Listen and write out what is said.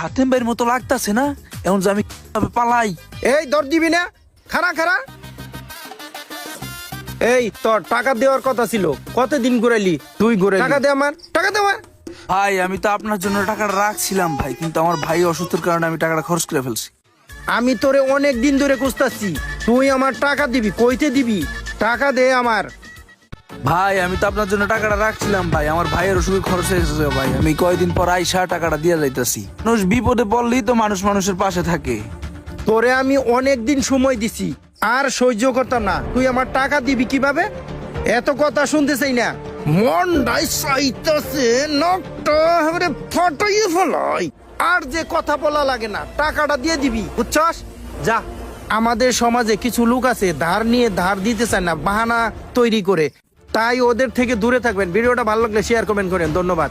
হাতেম ভাইয়ের মতো লাগতাছে না? এখন যে আমি কিভাবে পালাই? এই দর দিবি না, খারা খারা। এই তোর টাকা দেওয়ার কথা ছিল, কতদিন ঘুরাইলি তুই? ঘুরে টাকা দে আমার, টাকা দে আমার। ভাই আমি তো আপনার জন্য টাকাটা রাখছিলাম ভাই, কিন্তু আমার ভাই অসুস্থের কারণে আমি টাকাটা খরচ করে ফেলছি। আমি তোরে অনেক দিন ধরে খুঁজতাছি, তুই আমার টাকা দিবি, কইতে দিবি? টাকা দে আমার। ভাই আমি তো আপনার জন্য টাকাটা রাখছিলাম ভাই, আমার ভাইয়ের ওষুধে খরচ হয়ে গেছে ভাই। আমি কয়দিন পর আইসা টাকাটা দিয়ে যাইতাছি। মানুষ বিপদে পড়লেই তো মানুষ মানুষের পাশে থাকে। তোরে আমি অনেক দিন সময় দিছি, আর সহ্য করতাম না। তুই আমার টাকা দিবি কিভাবে? এত কথা শুনতে চাই না, মন ডাই চাইতেছে নকটা এবারে ফাটাইয়ে ফেলাই। আর যে কথা বলা লাগে না, টাকাটা দিয়ে দিবি, বুঝছস? যা। আমাদের সমাজে কিছু লোক আছে ধার নিয়ে ধার দিতে চায় না, বাহানা তৈরি করে। তাই ওদের থেকে দূরে থাকবেন। ভিডিওটা ভালো লাগলে শেয়ার কমেন্ট করেন। ধন্যবাদ।